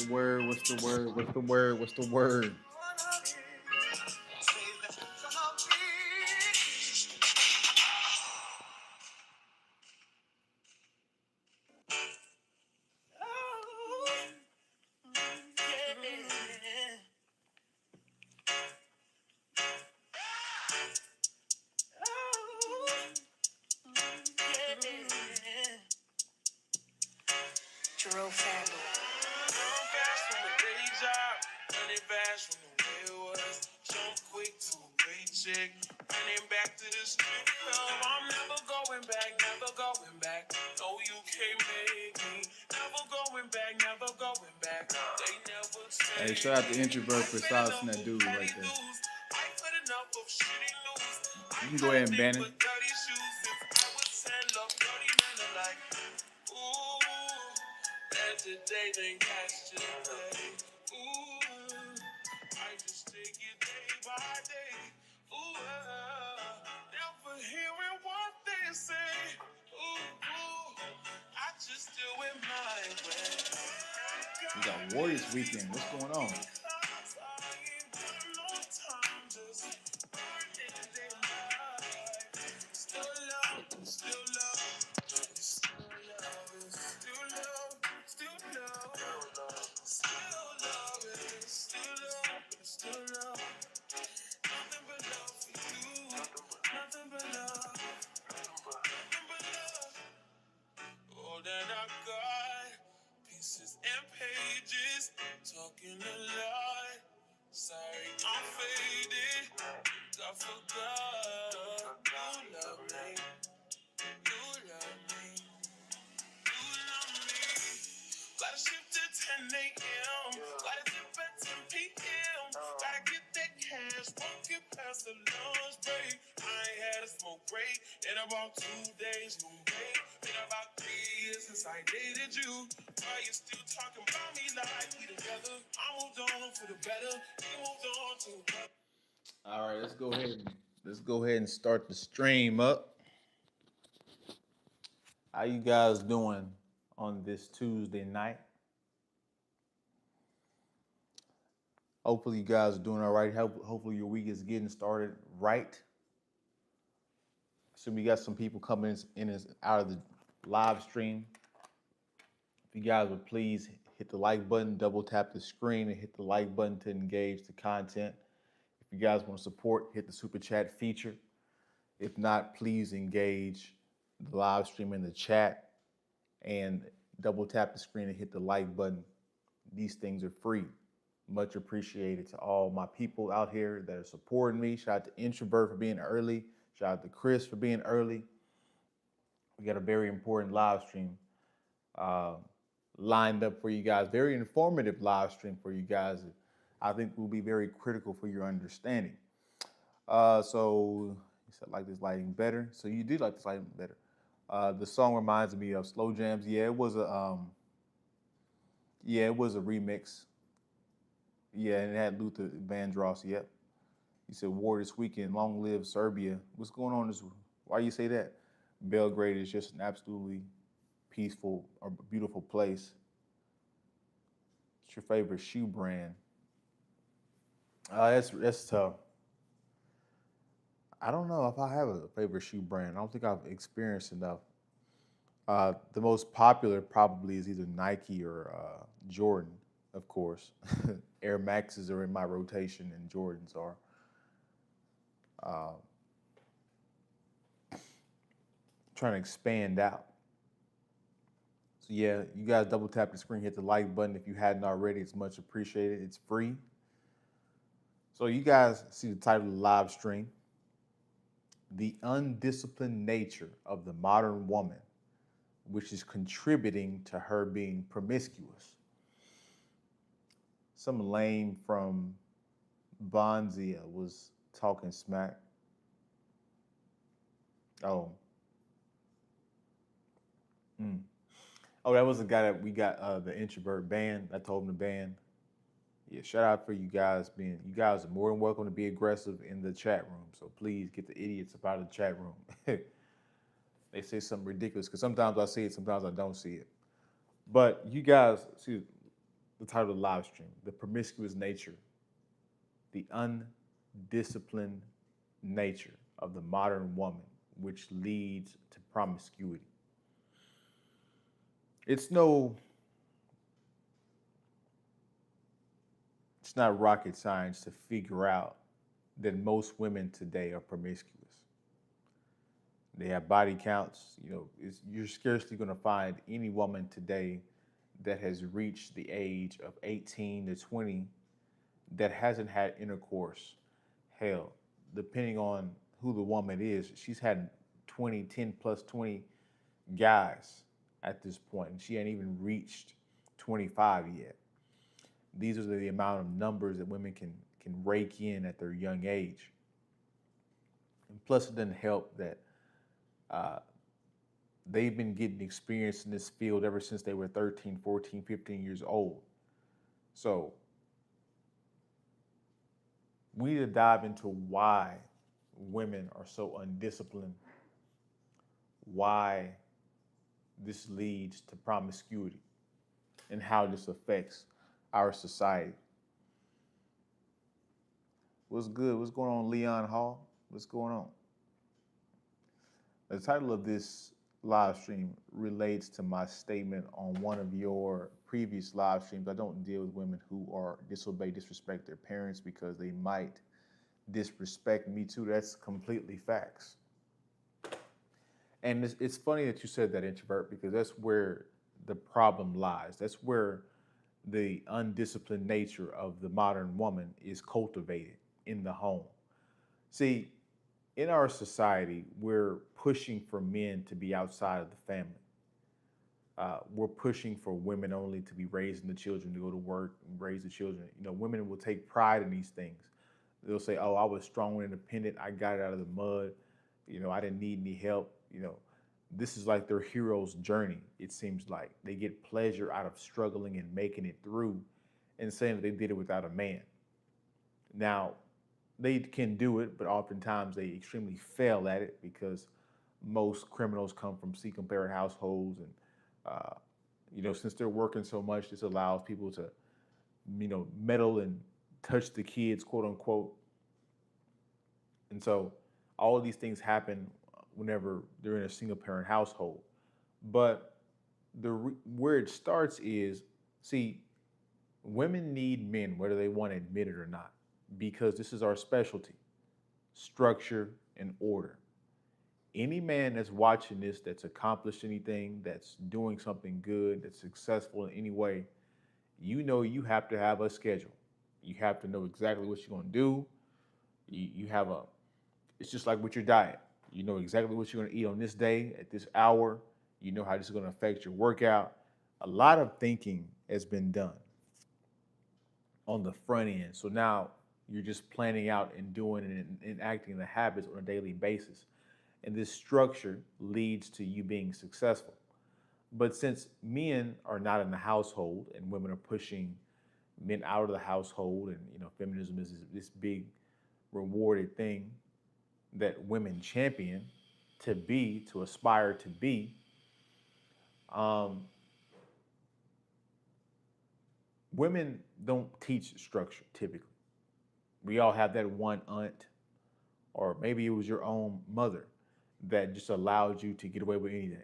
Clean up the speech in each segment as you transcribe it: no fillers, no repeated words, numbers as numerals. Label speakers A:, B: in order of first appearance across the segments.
A: the word? What's the word? What's the word? What's the word? Hey, shout out to Introvert for silencing that dude right there. You can go ahead and ban it. We got Warriors weekend. What's going on? All right, let's go ahead and start the stream up. How you guys doing on this Tuesday night? Hopefully you guys are doing all right. Hopefully your week is getting started right. So we got some people coming in and out of the live stream. If you guys would please hit the like button, double tap the screen, and hit the like button to engage the content. If you guys want to support, hit the super chat feature. If not, please engage the live stream in the chat and double tap the screen and hit the like button. These things are free. Much appreciated to all my people out here that are supporting me. Shout out to Introvert for being early. Shout out to Chris for being early. We got a very important live stream lined up for you guys. Very informative live stream for you guys. I think will be very critical for your understanding. So you said like this lighting better. So you did like this lighting better. The song reminds me of Slow Jams. Yeah, it was a remix. Yeah, and it had Luther Vandross. Yep. He said, "War this weekend. Long live Serbia." What's going on this? Why you say that? Belgrade is just an absolutely peaceful or beautiful place. What's your favorite shoe brand? That's tough. I don't know if I have a favorite shoe brand. I don't think I've experienced enough. The most popular probably is either Nike or Jordan, of course. Air Maxes are in my rotation, and Jordans are. Uh, trying to expand out. So yeah, you guys double tap the screen, hit the like button if you hadn't already. It's much appreciated. It's free. So you guys see the title of the live stream, The Undisciplined Nature of the Modern Woman, which is contributing to her being promiscuous. Some lame from Bonzia was talking smack. Oh. Oh, that was the guy that we got the introvert banned. I told him to ban. Yeah, shout out for you guys you guys are more than welcome to be aggressive in the chat room. So please get the idiots up out of the chat room. They say something ridiculous because sometimes I see it, sometimes I don't see it. But you guys, see, the title of the live stream, The Promiscuous Nature, the Undisciplined Nature of the Modern Woman, which leads to promiscuity. It's no, it's not rocket science to figure out that most women today are promiscuous. They have body counts. You're scarcely going to find any woman today that has reached the age of 18 to 20 that hasn't had intercourse. Hell, depending on who the woman is, she's had 10 plus 20 guys at this point, and she ain't even reached 25 yet. These are the amount of numbers that women can rake in at their young age. And plus, it doesn't help that they've been getting experience in this field ever since they were 13, 14, 15 years old. So we need to dive into why women are so undisciplined, why this leads to promiscuity, and how this affects our society. What's good? What's going on, Leon Hall? What's going on? The title of this live stream relates to my statement on one of your previous live streams. I don't deal with women who disrespect their parents because they might disrespect me too. That's completely facts. And it's funny that you said that, introvert, because that's where the problem lies. That's where the undisciplined nature of the modern woman is cultivated in the home. See, in our society, we're pushing for men to be outside of the family. We're pushing for women only to be raising the children, to go to work and raise the children. Women will take pride in these things. They'll say, "Oh, I was strong and independent. I got it out of the mud. I didn't need any help." This is like their hero's journey. It seems like they get pleasure out of struggling and making it through, and saying that they did it without a man. Now, they can do it, but oftentimes they extremely fail at it because most criminals come from single parent households, and since they're working so much, this allows people to, meddle and touch the kids, quote unquote. And so all of these things happen whenever they're in a single parent household. But where it starts is, see, women need men, whether they want to admit it or not, because this is our specialty: structure and order. Any man that's watching this, that's accomplished anything, that's doing something good, that's successful in any way, you have to have a schedule. You have to know exactly what you're going to do. It's just like with your diet. You know exactly what you're going to eat on this day at this hour. You know how this is going to affect your workout. A lot of thinking has been done on the front end. So now you're just planning out and doing and enacting the habits on a daily basis. And this structure leads to you being successful. But since men are not in the household and women are pushing men out of the household, and feminism is this big rewarded thing that women champion to aspire to be, women don't teach structure typically. We all have that one aunt, or maybe it was your own mother, that just allowed you to get away with anything.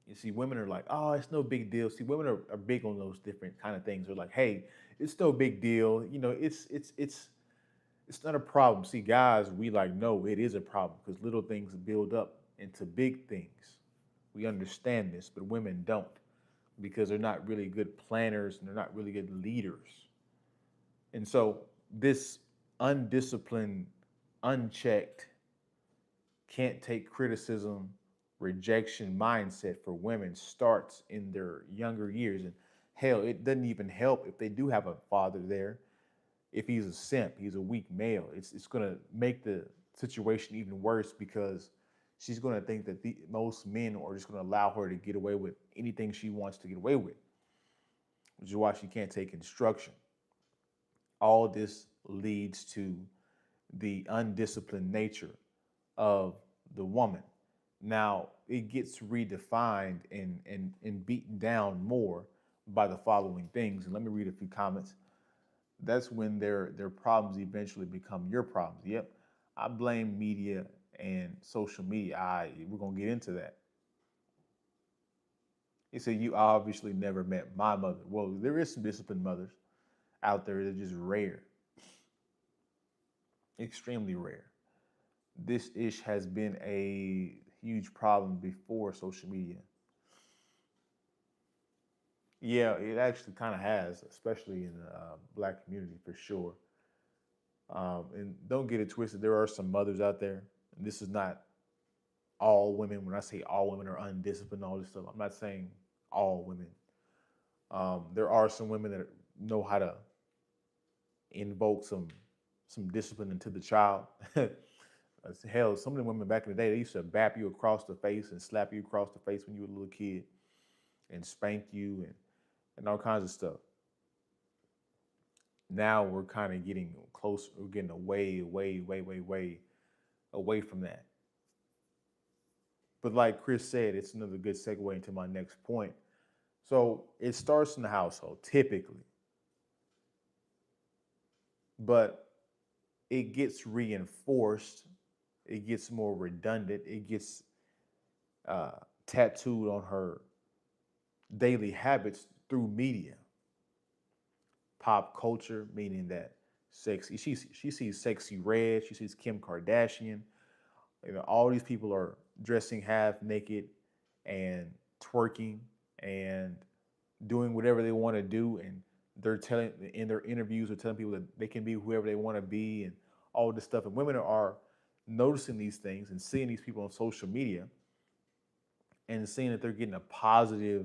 A: You see, women are like, "Oh, it's no big deal." See, women are big on those different kind of things. They're like, "Hey, it's no big deal. It's not a problem." See, guys, we like, no, it is a problem, because little things build up into big things. We understand this, but women don't, because they're not really good planners and they're not really good leaders. And so this undisciplined, unchecked, can't take criticism, rejection mindset for women starts in their younger years. And hell, it doesn't even help if they do have a father there. If he's a simp, he's a weak male, it's going to make the situation even worse, because she's going to think that most men are just going to allow her to get away with anything she wants to get away with, which is why she can't take instruction. All this leads to the undisciplined nature of the woman. Now, it gets redefined and beaten down more by the following things. And let me read a few comments. That's when their problems eventually become your problems. Yep. I blame media and social media. We're gonna get into that. He said you obviously never met my mother. Well, there is some disciplined mothers out there that are just rare, extremely rare. This ish has been a huge problem before social media. Yeah, it actually kind of has, especially in the black community for sure. And don't get it twisted. There are some mothers out there, and this is not all women. When I say all women are undisciplined, all this stuff, I'm not saying all women. There are some women that know how to invoke some discipline into the child. Hell, some of the women back in the day, they used to bap you across the face and slap you across the face when you were a little kid and spank you and all kinds of stuff. Now we're kind of getting close. We're getting way away from that. But like Chris said, it's another good segue into my next point. So it starts in the household, typically, but it gets reinforced. It gets more redundant. It gets tattooed on her daily habits through media, pop culture, meaning that sexy. She sees Sexy Red. She sees Kim Kardashian. You know, all these people are dressing half naked and twerking and doing whatever they want to do, and they're telling in their interviews or telling people that they can be whoever they want to be and all this stuff. And women are noticing these things and seeing these people on social media and seeing that they're getting a positive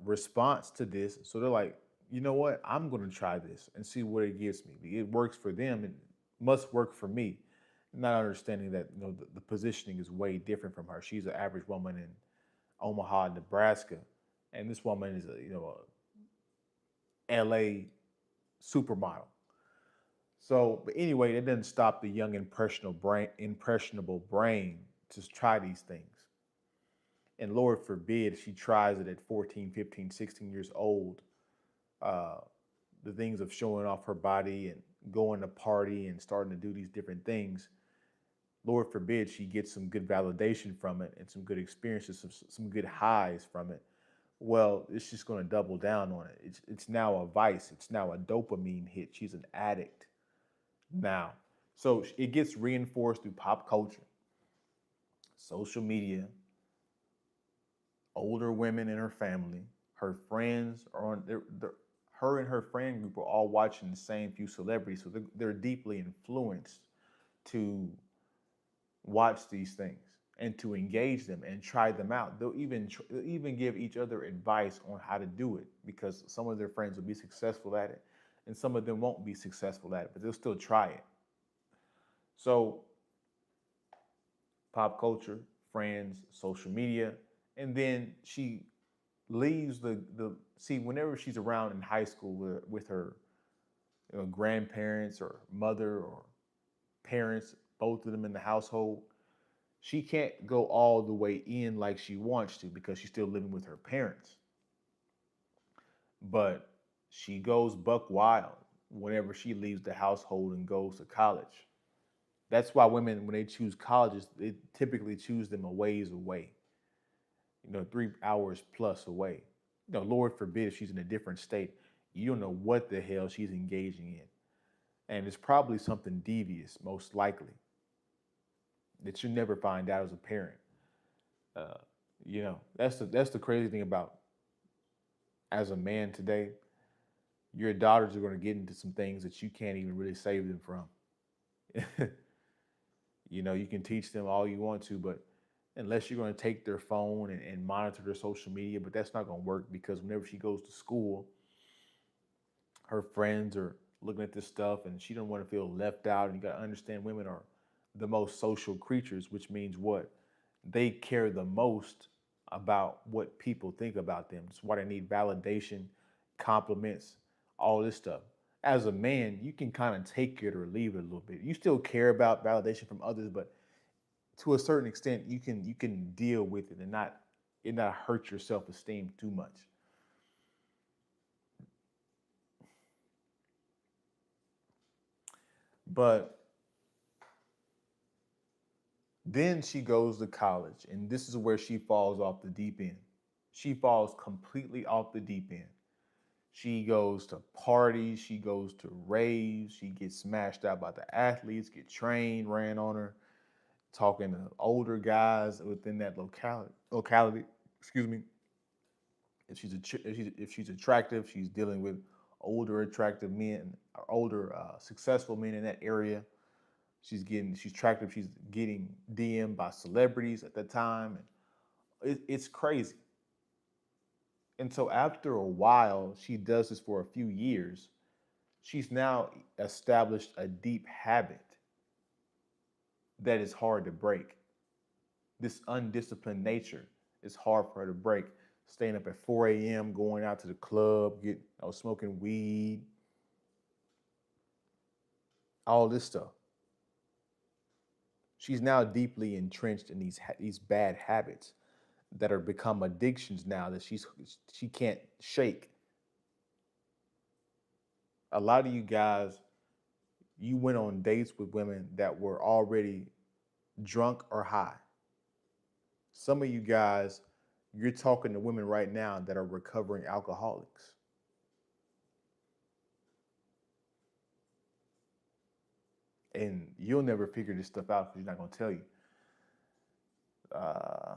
A: response to this. So they're like, you know what? I'm going to try this and see what it gives me. It works for them. It must work for me. Not understanding that the positioning is way different from her. She's an average woman in Omaha, Nebraska, and this woman is a LA supermodel. So, but anyway, that doesn't stop the young impressionable brain to try these things. And Lord forbid she tries it at 14, 15, 16 years old. Uh, the things of showing off her body and going to party and starting to do these different things. Lord forbid she gets some good validation from it and some good experiences, some good highs from it. Well, it's just going to double down on it. It's now a vice. It's now a dopamine hit. She's an addict now. So it gets reinforced through pop culture, social media, older women in her family, her friends are on. Her and her friend group are all watching the same few celebrities, so they're deeply influenced to watch these things and to engage them and try them out. They'll even give each other advice on how to do it because some of their friends will be successful at it and some of them won't be successful at it, but they'll still try it. So pop culture, friends, social media, and then she leaves the see whenever she's around in high school with her grandparents or mother or parents, both of them in the household, she can't go all the way in like she wants to because she's still living with her parents. But she goes buck wild whenever she leaves the household and goes to college. That's why women, when they choose colleges, they typically choose them a ways away, 3 hours plus away. Lord forbid if she's in a different state, you don't know what the hell she's engaging in. And it's probably something devious, most likely, that you never find out as a parent. Uh, that's the crazy thing about as a man today. Your daughters are going to get into some things that you can't even really save them from. You can teach them all you want to, but unless you're going to take their phone and monitor their social media, but that's not going to work because whenever she goes to school, her friends are looking at this stuff and she don't want to feel left out. And you got to understand women are the most social creatures, which means what? They care the most about what people think about them. That's why they need validation, compliments, all this stuff. As a man, you can kind of take it or leave it a little bit. You still care about validation from others, but to a certain extent, you can deal with it and not hurt your self esteem too much. But then she goes to college, and this is where she falls off the deep end. She falls completely off the deep end. She goes to parties, she goes to raves, she gets smashed out by the athletes, get trained, ran on her, talking to older guys within that locality. Excuse me. If she's attractive, she's dealing with older attractive men, older successful men in that area. She's attractive. She's getting DM'd by celebrities at the time, and it's crazy. And so after a while, she does this for a few years. She's now established a deep habit that is hard to break. This undisciplined nature is hard for her to break. Staying up at 4 a.m., going out to the club, smoking weed, all this stuff. She's now deeply entrenched in these bad habits that are become addictions now that she can't shake. A lot of you guys, you went on dates with women that were already drunk or high. Some of you guys, you're talking to women right now that are recovering alcoholics. And you'll never figure this stuff out because you're not going to tell you. Uh,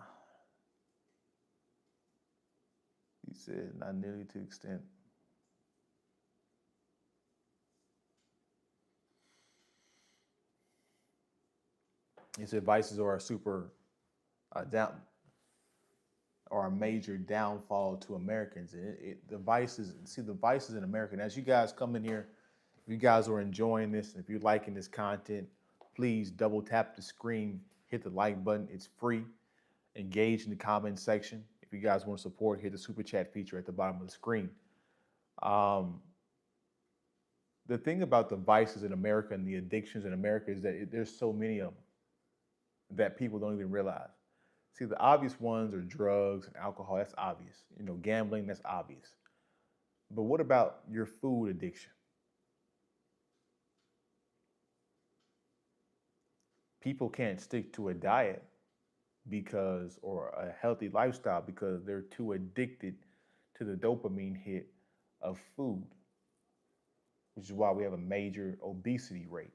A: he said, not nearly to the extent. He said vices are a super down or a major downfall to Americans. The vices in America. And as you guys come in here, if you guys are enjoying this, if you're liking this content, please double tap the screen, hit the like button. It's free. Engage in the comment section. If you guys want to support, hit the super chat feature at the bottom of the screen. The thing about the vices in America and the addictions in America is that there's so many of them that people don't even realize. See, the obvious ones are drugs and alcohol. That's obvious. Gambling, that's obvious. But what about your food addiction? People can't stick to a diet or a healthy lifestyle because they're too addicted to the dopamine hit of food, which is why we have a major obesity rate.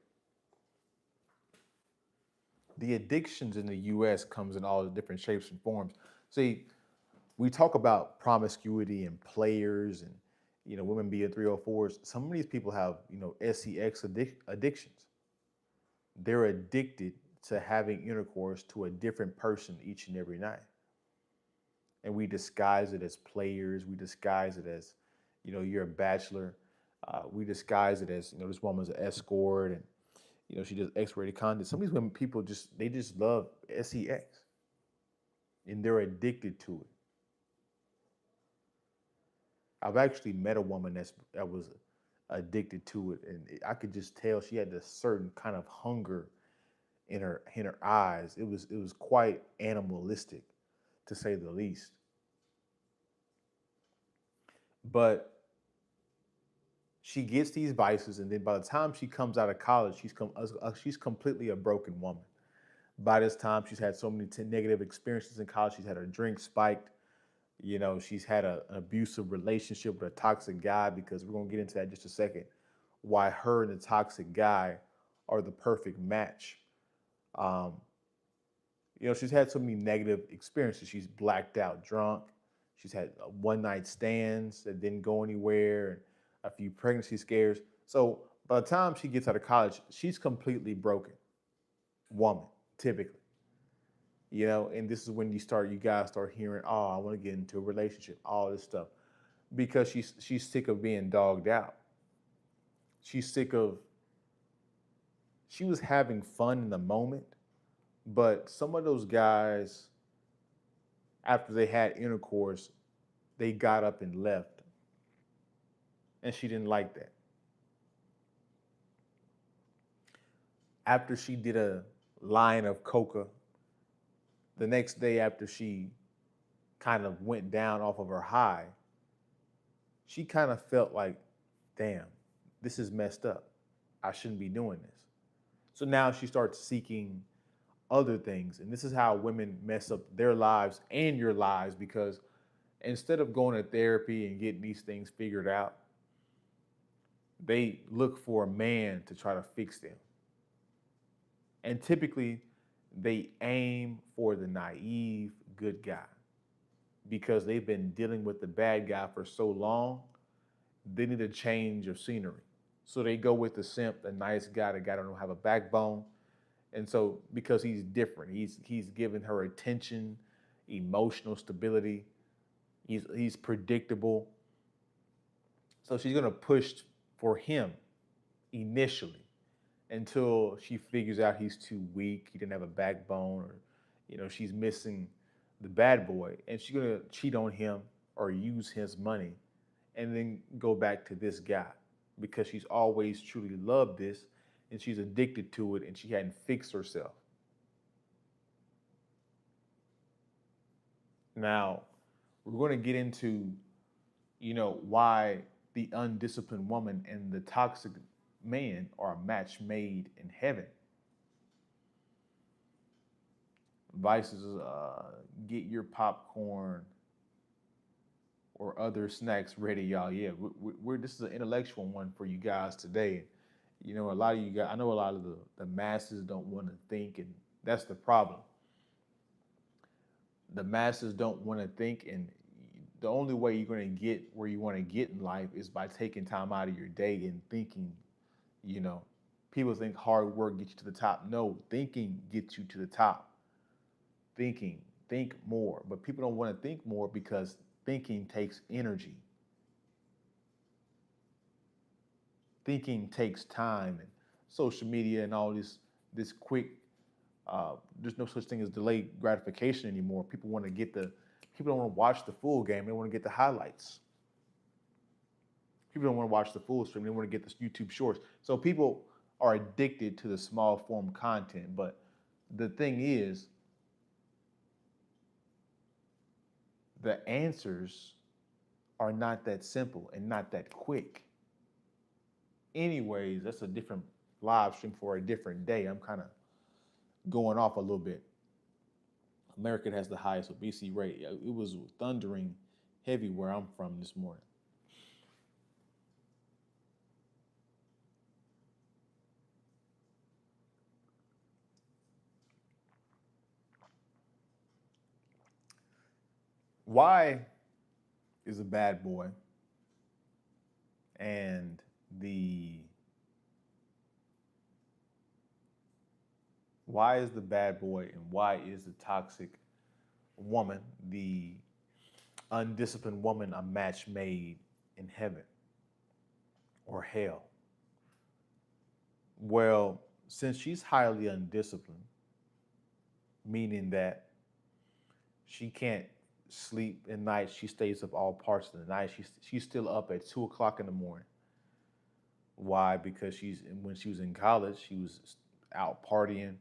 A: The addictions in the US comes in all the different shapes and forms. See, we talk about promiscuity and players and women being 304s. Some of these people have sex addictions. They're addicted to having intercourse to a different person each and every night. And we disguise it as players. We disguise it as, you're a bachelor. We disguise it as, this woman's an escort and, she does X-rated content. Some of these women, they just love sex. And they're addicted to it. I've actually met a woman that was addicted to it, and I could just tell she had this certain kind of hunger in her eyes. It was quite animalistic, to say the least. But she gets these vices, and then by the time she comes out of college, she's completely a broken woman. By this time, she's had so many negative experiences in college. She's had her drink spiked. She's had an abusive relationship with a toxic guy, because we're going to get into that in just a second. Why her and the toxic guy are the perfect match. She's had so many negative experiences. She's blacked out drunk. She's had one night stands that didn't go anywhere, and a few pregnancy scares. So by the time she gets out of college, she's completely broken woman, typically. And this is when you guys start hearing, oh, I want to get into a relationship, all this stuff, because she's sick of being dogged out. She's sick of, she was having fun in the moment, but some of those guys, after they had intercourse, they got up and left, and she didn't like that. After she did a line of coca, the next day after she kind of went down off of her high, she kind of felt like, damn, this is messed up. I shouldn't be doing this. So now she starts seeking other things. And this is how women mess up their lives and your lives, because instead of going to therapy and getting these things figured out, they look for a man to try to fix them. And typically, they aim for the naive good guy because they've been dealing with the bad guy for so long, they need a change of scenery. So they go with the simp, the nice guy, the guy that don't have a backbone. And so because he's different, he's giving her attention, emotional stability. He's predictable. So she's gonna push for him initially until she figures out he's too weak, he didn't have a backbone, or she's missing the bad boy, and she's gonna cheat on him or use his money and then go back to this guy because she's always truly loved this and she's addicted to it and she hadn't fixed herself. Now, we're going to get into, why the undisciplined woman and the toxic man are a match made in heaven. Vices, get your popcorn or other snacks ready, y'all. Yeah, this is an intellectual one for you guys today. A lot of you guys, I know a lot of the masses don't want to think, and that's the problem. The masses don't want to think, and the only way you're going to get where you want to get in life is by taking time out of your day and thinking. You know, People think hard work gets you to the top. No, thinking gets you to the top. Think more. But people don't want to think more because thinking takes energy. Thinking takes time, and social media and all this quick. There's no such thing as delayed gratification anymore. People don't want to watch the full game. They want to get the highlights. People don't want to watch the full stream. They want to get the YouTube shorts. So people are addicted to the small form content. But the thing is, the answers are not that simple and not that quick. Anyways, that's a different live stream for a different day. I'm kind of going off a little bit. America has the highest obesity rate. It was thundering heavy where I'm from this morning. Why is a bad boy and why is the bad boy and why is the toxic woman, the undisciplined woman, a match made in heaven or hell? Well, since she's highly undisciplined, meaning that she can't sleep at night, she stays up all parts of the night. She's still up at 2 o'clock in the morning. Why? Because when she was in college, she was out partying.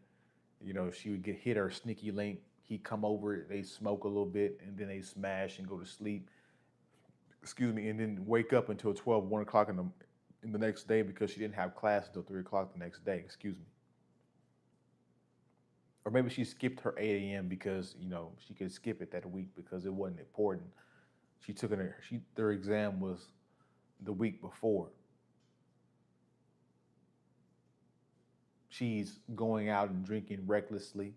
A: She would hit her sneaky link. He'd come over, they smoke a little bit, and then they smash and go to sleep. Excuse me, and then wake up until 1 o'clock in the next day because she didn't have class until 3 o'clock the next day. Excuse me. Or maybe she skipped her 8 a.m. because she could skip it that week because it wasn't important. Their exam was the week before. She's going out and drinking recklessly,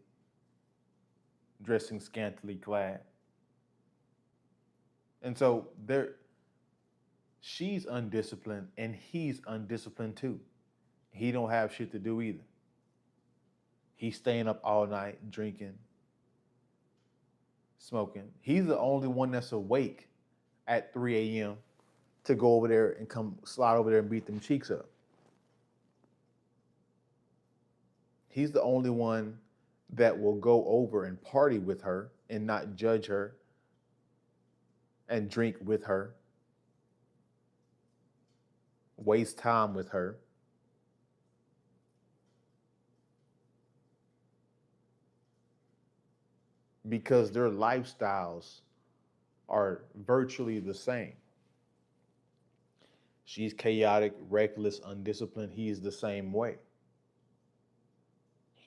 A: dressing scantily clad. And so she's undisciplined and he's undisciplined too. He don't have shit to do either. He's staying up all night, drinking, smoking. He's the only one that's awake at 3 a.m. to go over there and come slide over there and beat them cheeks up. He's the only one that will go over and party with her and not judge her and drink with her, waste time with her. Because their lifestyles are virtually the same. She's chaotic, reckless, undisciplined. He's the same way.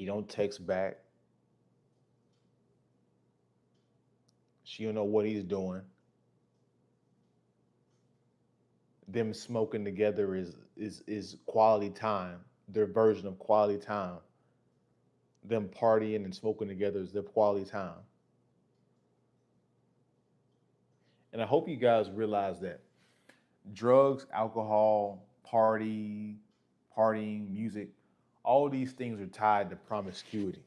A: He don't text back. She don't know what he's doing. Them smoking together is quality time. Their version of quality time. Them partying and smoking together is their quality time. And I hope you guys realize that drugs, alcohol, partying, music, all these things are tied to promiscuity.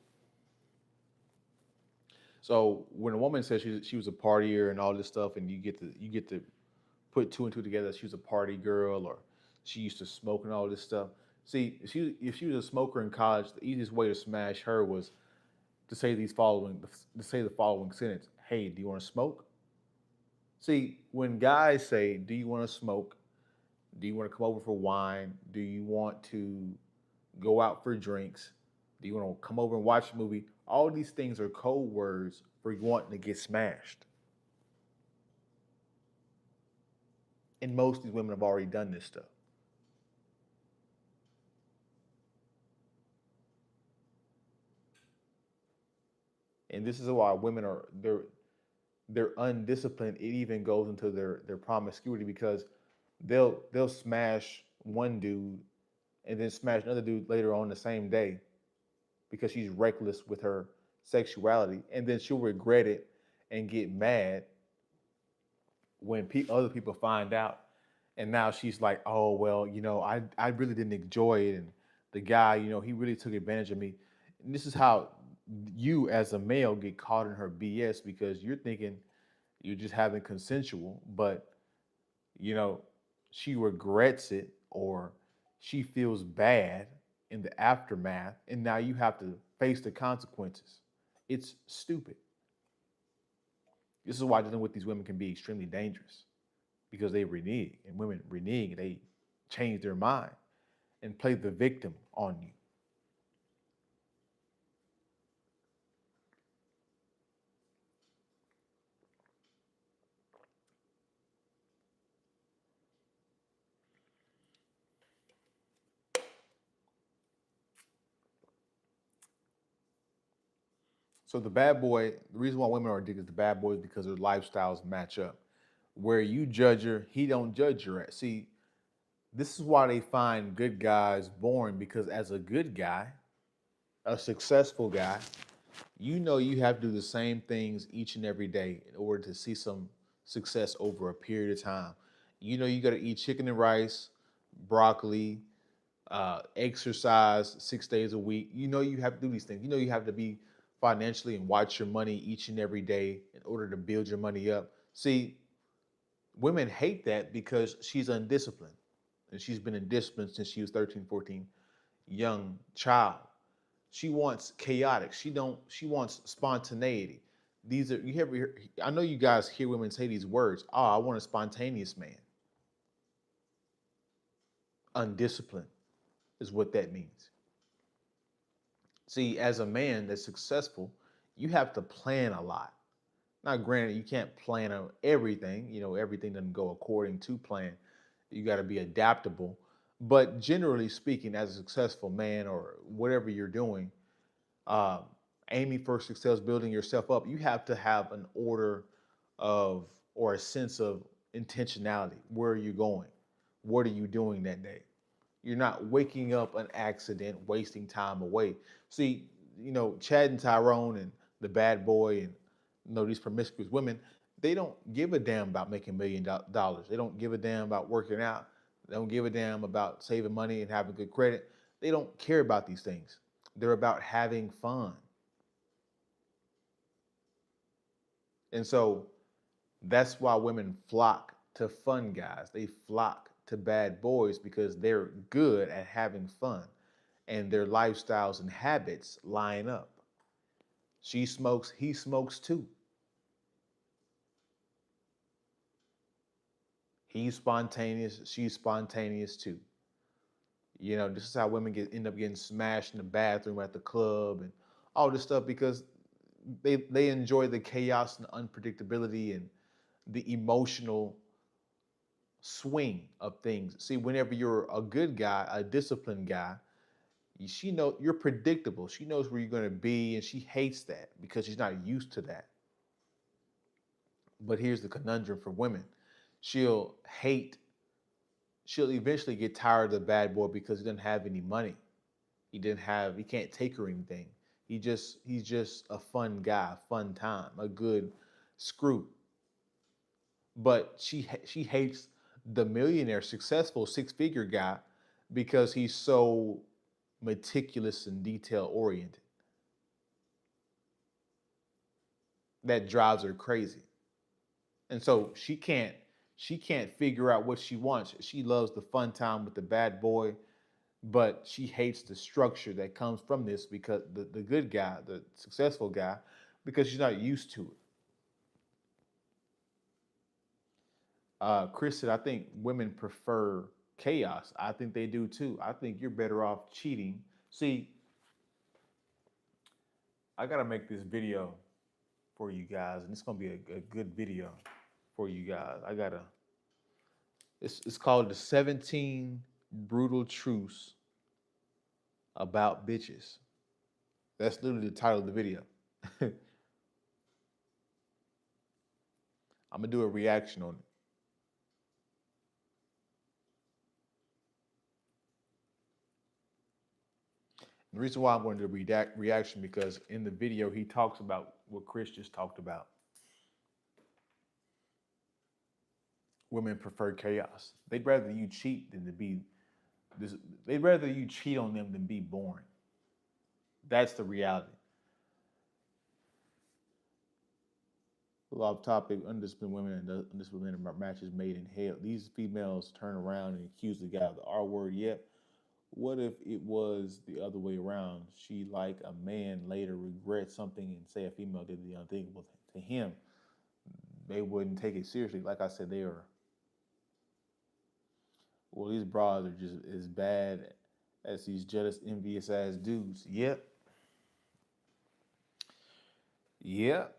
A: So when a woman says she was a partier and all this stuff, and you get to put two and two together, she was a party girl or she used to smoke and all this stuff. See, if she was a smoker in college, the easiest way to smash her was to say the following sentence: "Hey, do you want to smoke?" See, when guys say, "Do you want to smoke?" "Do you want to come over for wine?" "Do you want to go out for drinks?" "Do you want to come over and watch a movie?" All these things are code words for wanting to get smashed. And most of these women have already done this stuff. And this is why women are they're undisciplined. It even goes into their promiscuity because they'll smash one dude and then smash another dude later on the same day because she's reckless with her sexuality, and then she'll regret it and get mad when other people find out, and now she's like, oh well, I really didn't enjoy it, and the guy, he really took advantage of me. And this is how you as a male get caught in her BS because you're thinking you're just having consensual, but you know she regrets it or she feels bad in the aftermath, and now you have to face the consequences. It's stupid. This is why dealing with these women can be extremely dangerous because they renege, and women renege. They change their mind and play the victim on you. So the reason why women are addicted to bad boys is because their lifestyles match up. Where you judge her, he don't judge her at. See, this is why they find good guys boring because as a good guy, a successful guy, you have to do the same things each and every day in order to see some success over a period of time. You got to eat chicken and rice, broccoli, exercise 6 days a week. You have to do these things. You have to be financially and watch your money each and every day in order to build your money up. See, women hate that because she's undisciplined. And she's been indisciplined since she was 13, 14, young child. She wants chaotic. She wants spontaneity. These are you ever I know you guys hear women say these words. Oh, I want a spontaneous man. Undisciplined is what that means. See, as a man that's successful, you have to plan a lot. Now, granted, you can't plan on everything. Everything doesn't go according to plan. You got to be adaptable. But generally speaking, as a successful man or whatever you're doing, uh, aiming for success, building yourself up, you have to have an order of or a sense of intentionality. Where are you going? What are you doing that day? You're not waking up an accident, wasting time away. See, Chad and Tyrone and the bad boy and these promiscuous women, they don't give a damn about making $1 million. They don't give a damn about working out. They don't give a damn about saving money and having good credit. They don't care about these things. They're about having fun. And so that's why women flock to fun guys. They flock to bad boys because they're good at having fun and their lifestyles and habits line up. She smokes, he smokes too. He's spontaneous, she's spontaneous too. This is how women end up getting smashed in the bathroom at the club and all this stuff because they enjoy the chaos and unpredictability and the emotional swing of things. See, whenever you're a good guy, a disciplined guy, She know you're predictable. She knows where you're going to be, and she hates that because she's not used to that. But here's the conundrum for women: she'll hate. She'll eventually get tired of the bad boy because he doesn't have any money. He didn't have. He can't take her anything. He's just a fun guy, fun time, a good screw. But she hates the millionaire, successful six-figure guy because he's so meticulous and detail oriented. That drives her crazy. And so she can't figure out what she wants. She loves the fun time with the bad boy, but she hates the structure that comes from this because the good guy, the successful guy, because she's not used to it. Chris said, I think women prefer chaos. I think they do too. I think you're better off cheating. See, I gotta make this video for you guys, and it's gonna be a good video for you guys. It's called the 17 Brutal Truths About Bitches. That's literally the title of the video. I'm gonna do a reaction on it. The reason why I'm going to do a reaction because in the video he talks about what Chris just talked about. Women prefer chaos. They'd rather you cheat than to be this. They'd rather you cheat on them than be boring. That's the reality. A little off topic, undisciplined women and undisciplined men matches made in hell. These females turn around and accuse the guy of the R word yet. What if it was the other way around? She, like a man, later regrets something and say a female did the unthinkable to him. They wouldn't take it seriously. Like I said, they are. Well, these bras are just as bad as these jealous, envious ass dudes. Yep. Yep.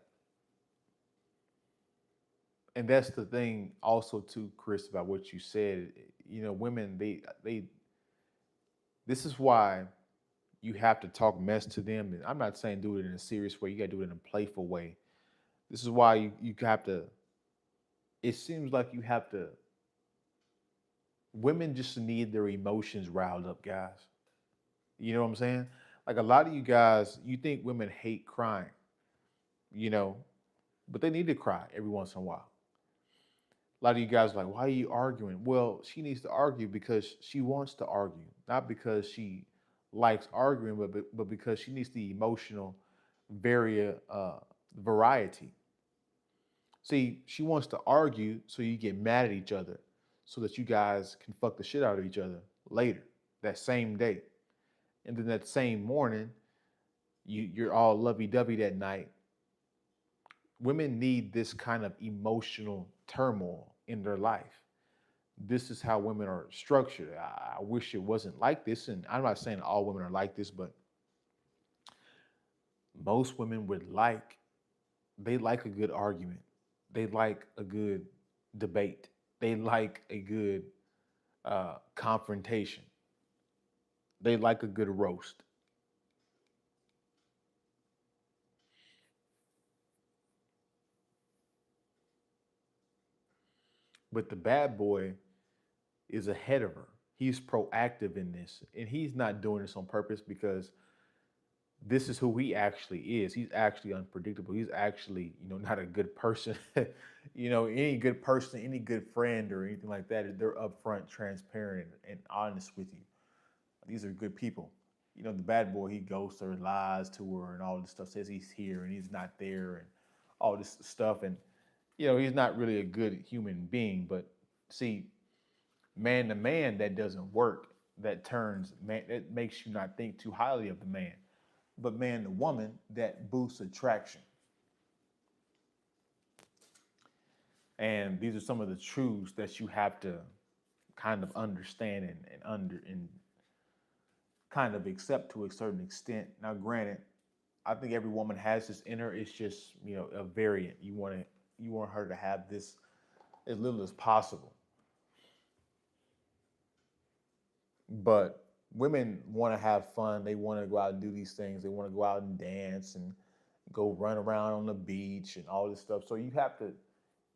A: And that's the thing also too, Chris, about what you said. You know, women, they this is why you have to talk mess to them. And I'm not saying do it in a serious way. You got to do it in a playful way. This is why you have to, it seems like you have to, women just need their emotions riled up, guys. You know what I'm saying? Like a lot of you guys, you think women hate crying, you know, but they need to cry every once in a while. A lot of you guys are like, why are you arguing? Well, she needs to argue because she wants to argue, not because she likes arguing, but because she needs the emotional variety. See, she wants to argue so you get mad at each other, so that you guys can fuck the shit out of each other later, that same day, and then that same morning, you're all lovey-dovey that night. Women need this kind of emotional turmoil in their life. This is how women are structured. I wish it wasn't like this, and I'm not saying all women are like this, but most women they like a good argument. They like a good debate. They like a good confrontation. They like a good roast. But the bad boy is ahead of her. He's proactive in this, and he's not doing this on purpose because this is who he actually is. He's actually unpredictable. He's actually, not a good person. Any good person, any good friend or anything like that, they're upfront, transparent, and honest with you. These are good people. The bad boy, he ghosts her, lies to her, and all this stuff, says he's here and he's not there, and all this stuff. And, he's not really a good human being. But see, man to man, that doesn't work. That makes you not think too highly of the man. But man to woman, that boosts attraction. And these are some of the truths that you have to kind of understand and kind of accept to a certain extent. Now, granted, I think every woman has this in her. It's just a variant. You want her to have this as little as possible. But women want to have fun. They want to go out and do these things. They want to go out and dance and go run around on the beach and all this stuff. So you have to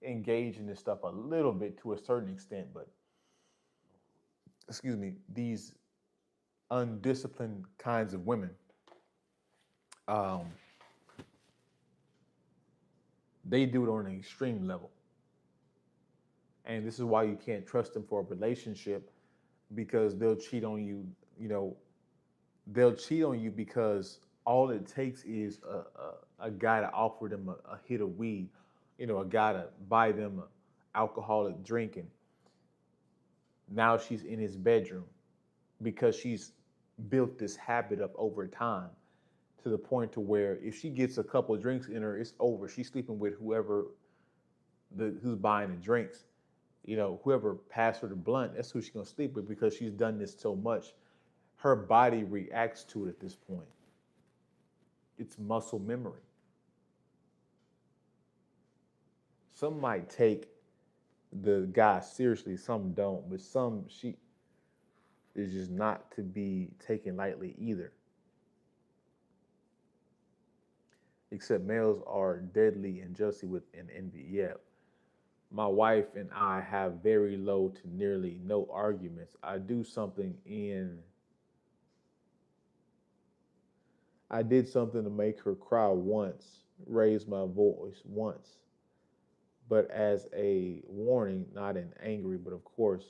A: engage in this stuff a little bit to a certain extent. But excuse me, these undisciplined kinds of women, um, they do it on an extreme level. And this is why you can't trust them for a relationship, because they'll cheat on you. You know, they'll cheat on you because all it takes is a guy to offer them a hit of weed, a guy to buy them an alcoholic drink, and now she's in his bedroom because she's built this habit up over time to the point to where if she gets a couple of drinks in her, it's over. She's sleeping with whoever who's buying the drinks. Whoever passed her the blunt, that's who she's gonna sleep with because she's done this so much. Her body reacts to it at this point. It's muscle memory. Some might take the guy seriously, some don't, but she is just not to be taken lightly either. Except males are deadly and jealousy with an envy. Yeah. My wife and I have very low to nearly no arguments. I did something to make her cry once, raise my voice once, but as a warning, not in angry, but of course,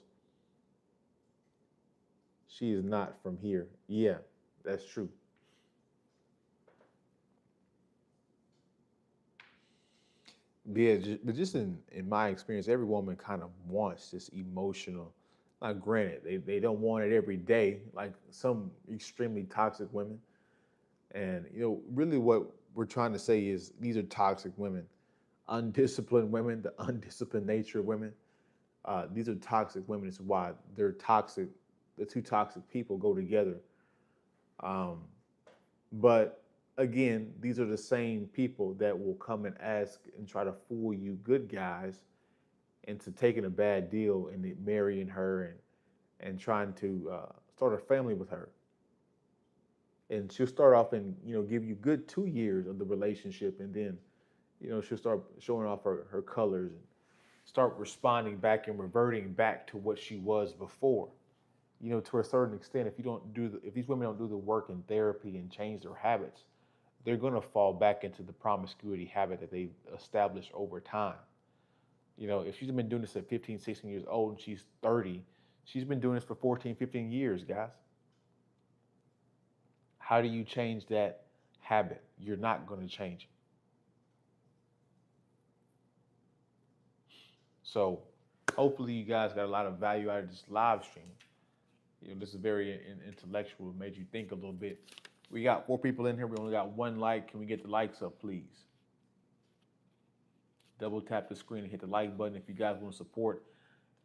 A: she is not from here. Yeah, that's true. Yeah, but just in my experience, every woman kind of wants this emotional. Now, granted, they don't want it every day, like some extremely toxic women. And really, what we're trying to say is these are toxic women, undisciplined women, the undisciplined nature of women. These are toxic women. It's why they're toxic. The two toxic people go together. Um, but again, these are the same people that will come and ask and try to fool you, good guys, into taking a bad deal and marrying her and trying to start a family with her. And she'll start off and give you good 2 years of the relationship, and then she'll start showing off her colors and start responding back and reverting back to what she was before. To a certain extent, if these women don't do the work in therapy and change their habits, they're going to fall back into the promiscuity habit that they've established over time. If she's been doing this at 15, 16 years old and she's 30, she's been doing this for 14, 15 years, guys. How do you change that habit? You're not going to change it. So hopefully you guys got a lot of value out of this live stream. This is very intellectual. It made you think a little bit. We got 4 people in here. We only got 1 like. Can we get the likes up, please? Double tap the screen and hit the like button. If you guys want to support,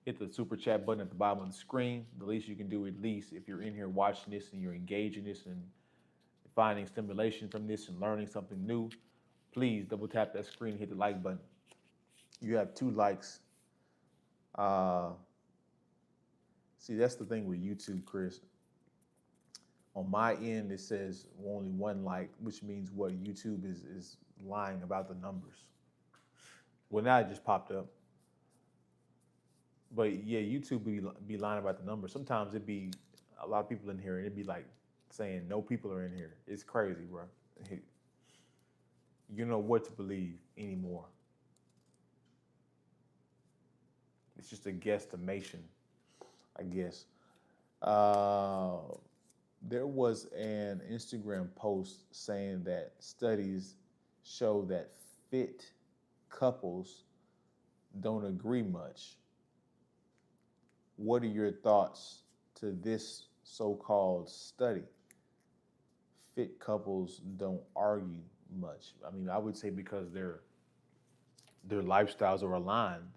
A: hit the super chat button at the bottom of the screen. The least you can do, at least if you're in here watching this and you're engaging this and finding stimulation from this and learning something new, please double tap that screen and hit the like button. You have 2 likes. See, that's the thing with YouTube, Chris. On my end, it says only 1 like, which means what? YouTube is lying about the numbers. Well, now it just popped up. But yeah, YouTube be lying about the numbers. Sometimes it'd be a lot of people in here, and it'd be like saying no people are in here. It's crazy, bro. You know what to believe anymore. It's just a guesstimation, I guess. There was an Instagram post saying that studies show that fit couples don't agree much. What are your thoughts to this so-called study? Fit couples don't argue much. I mean, I would say because their lifestyles are aligned.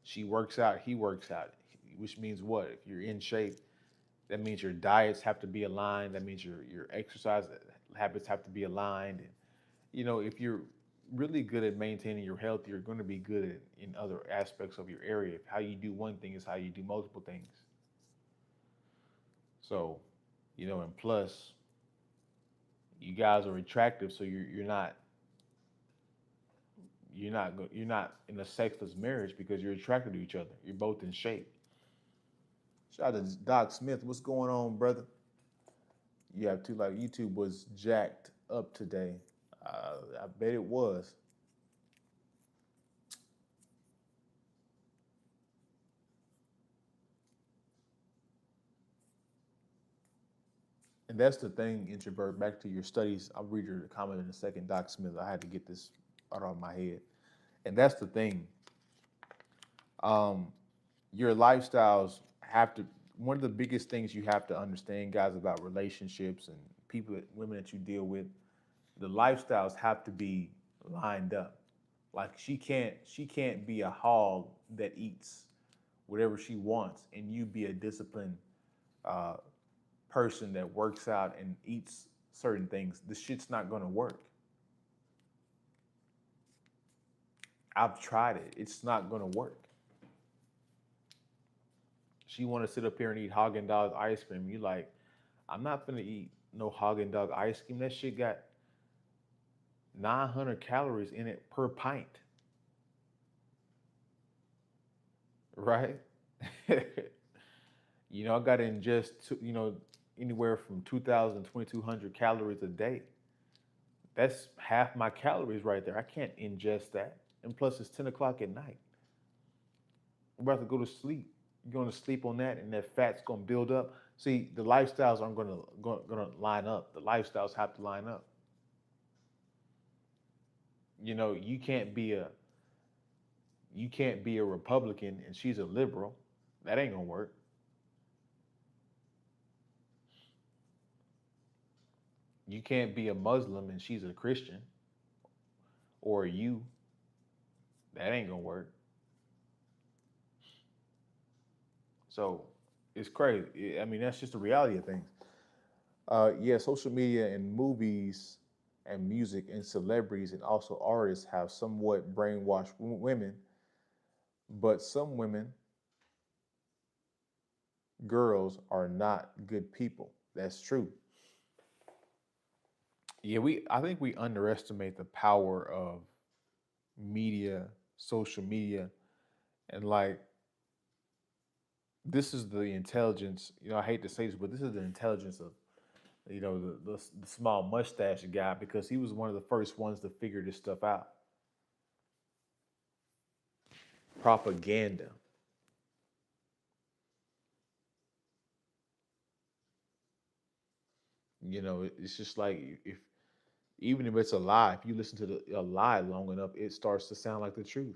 A: She works out, he works out, which means what? If you're in shape, that means your diets have to be aligned. That means your exercise habits have to be aligned. And if you're really good at maintaining your health, you're going to be good in other aspects of your area. How you do one thing is how you do multiple things. So And plus, you guys are attractive, so you're not in a sexless marriage because you're attracted to each other. You're both in shape. Shout out to Doc Smith. What's going on, brother? You have two, like, YouTube was jacked up today. I bet it was. And that's the thing, introvert. Back to your studies. I'll read your comment in a second, Doc Smith. I had to get this out of my head. And that's the thing. Um, your lifestyles have to. One of the biggest things you have to understand, guys, about relationships and people, women that you deal with, the lifestyles have to be lined up. Like she can't be a hog that eats whatever she wants, and you be a disciplined uh, person that works out and eats certain things. The shit's not gonna work. I've tried it. It's not gonna work. She want to sit up here and eat Haagen Dazs ice cream. You like, I'm not gonna eat no Haagen Dazs ice cream. That shit got 900 calories in it per pint, right? I got to ingest, anywhere from 2,000 to 2,200 calories a day. That's half my calories right there. I can't ingest that. And plus, it's 10 o'clock at night. I'm about to go to sleep. You're going to sleep on that, and that fat's going to build up. See, the lifestyles aren't going to line up. The lifestyles have to line up. You can't be a Republican and she's a liberal. That ain't gonna work. You can't be a Muslim and she's a Christian, or you. That ain't gonna work. So it's crazy. I mean, that's just the reality of things. Yeah, social media and movies and music and celebrities and also artists have somewhat brainwashed women, but some women, girls, are not good people. That's true. Yeah, I think we underestimate the power of media, social media, and like this is the intelligence. I hate to say this, but this is the intelligence of the small mustache guy, because he was one of the first ones to figure this stuff out. Propaganda. It's just like, if even if it's a lie, if you listen to a lie long enough, it starts to sound like the truth.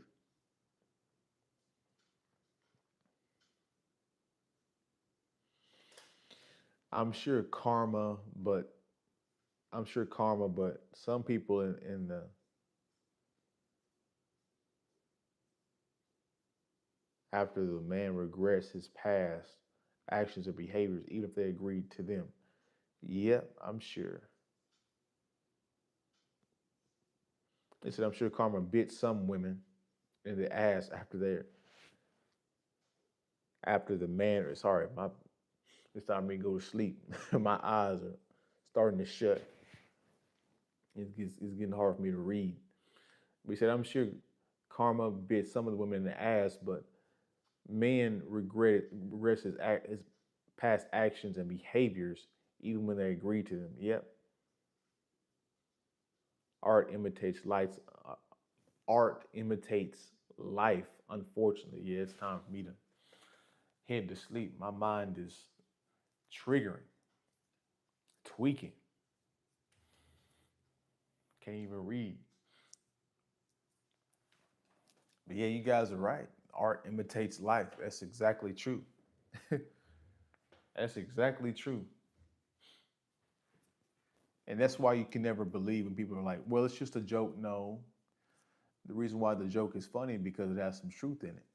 A: I'm sure karma, but some people in the after the man regrets his past actions or behaviors, even if they agreed to them. Yep, I'm sure. They said, I'm sure karma bit some women in the ass after the man. Sorry, it's time for me to go to sleep. My eyes are starting to shut. It's getting hard for me to read. We said, I'm sure karma bit some of the women in the ass, but men regrets his past actions and behaviors even when they agree to them. Yep. Art imitates lights. Art imitates life. Unfortunately, yeah, it's time for me to head to sleep. My mind is triggering, tweaking. Can't even read. But yeah, you guys are right. Art imitates life. That's exactly true. That's exactly true. And that's why you can never believe when people are like, well, it's just a joke. No. The reason why the joke is funny because it has some truth in it.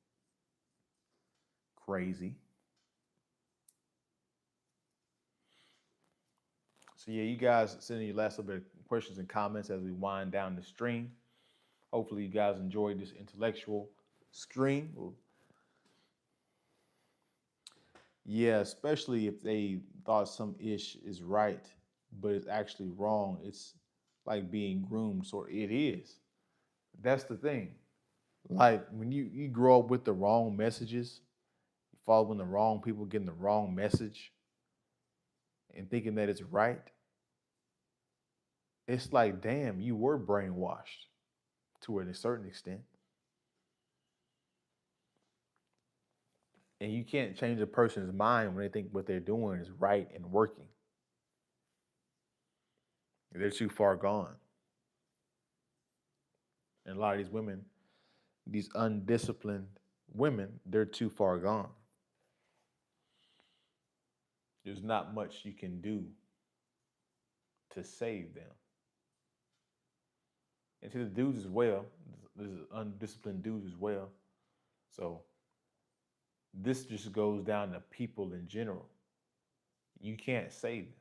A: Crazy. So yeah, you guys send in your last little bit of questions and comments as we wind down the stream. Hopefully you guys enjoyed this intellectual stream. Yeah, especially if they thought some ish is right, but it's actually wrong. It's like being groomed, so it is. That's the thing. Like when you grow up with the wrong messages, following the wrong people, getting the wrong message, and thinking that it's right, it's like, damn, you were brainwashed to a certain extent. And you can't change a person's mind when they think what they're doing is right and working. They're too far gone. And a lot of these women, these undisciplined women, they're too far gone. There's not much you can do to save them. And to the dudes as well, there's undisciplined dudes as well. So this just goes down to people in general. You can't save them.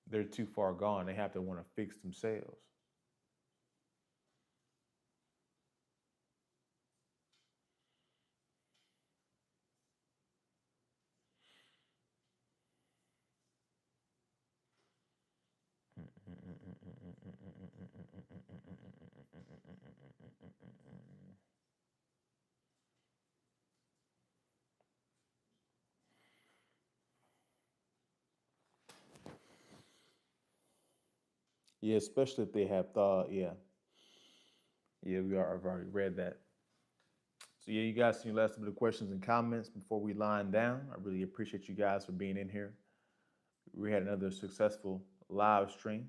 A: They're too far gone. They have to want to fix themselves. Yeah, especially if they have thought. Yeah, yeah, I've already read that. So yeah, you guys see the last bit of questions and comments before we line down. I really appreciate you guys for being in here. We had another successful live stream.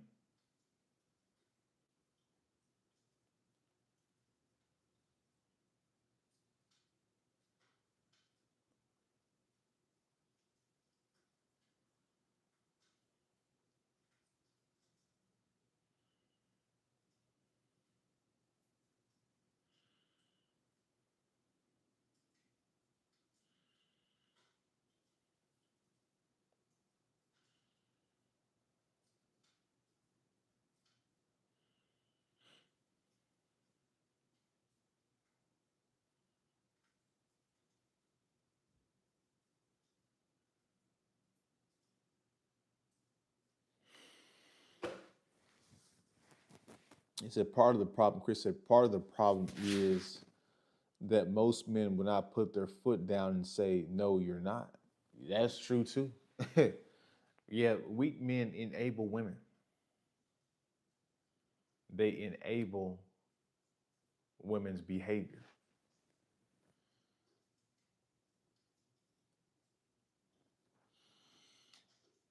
A: He said part of the problem, Chris said, part of the problem is that most men will not put their foot down and say, no, you're not. That's true too. Yeah, weak men enable women. They enable women's behavior.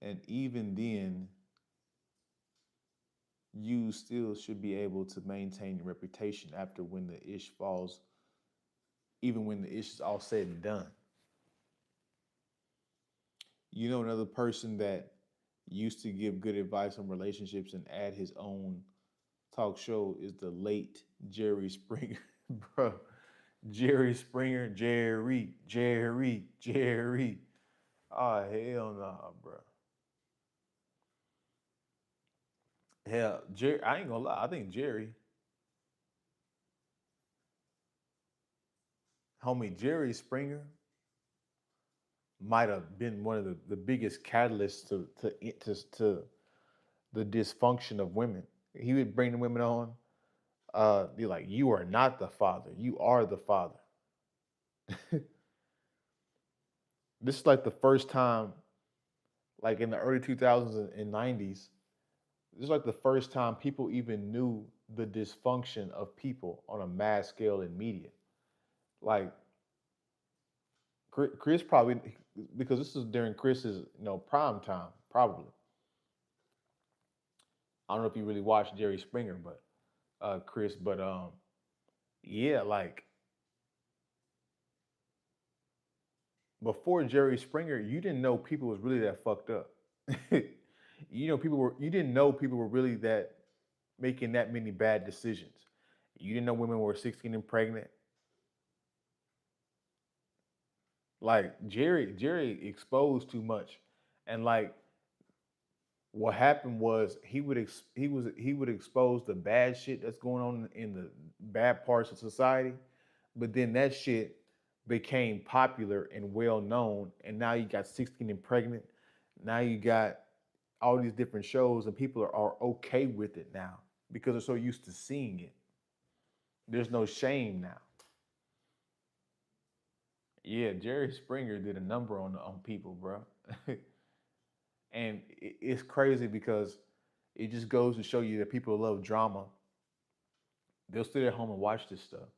A: And even then, you still should be able to maintain your reputation after when the ish falls, even when the ish is all said and done. You know, another person that used to give good advice on relationships and add his own talk show is the late Jerry Springer, bro. Jerry Springer, Jerry. Oh, hell nah, bro. Hell, Jerry, I ain't gonna lie. I think Jerry Springer might have been one of the biggest catalysts to the dysfunction of women. He would bring the women on, be like, "You are not the father. You are the father." This is like the first time, like in the early 2000s and 90s. This is like the first time people even knew the dysfunction of people on a mass scale in media. Like Chris probably, because this is during Chris's prime time probably. I don't know if you really watched Jerry Springer, but Chris, but yeah, like before Jerry Springer, you didn't know people was really that fucked up. You didn't know people were really that making that many bad decisions. You didn't know women were 16 and pregnant. Like Jerry exposed too much, and like what happened was he would expose the bad shit that's going on in the bad parts of society, but then that shit became popular and well known, and now you got 16 and Pregnant. Now you got all these different shows, and people are okay with it now because they're so used to seeing it. There's no shame now. Yeah, Jerry Springer did a number on people, bro. And it's crazy because it just goes to show you that people who love drama, they'll stay at home and watch this stuff.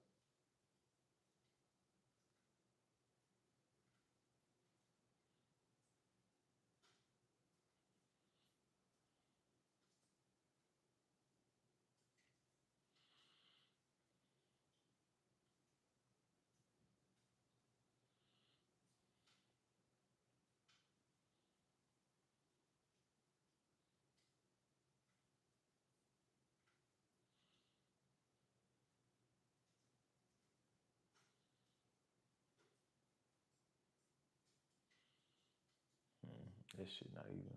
A: This shit not even.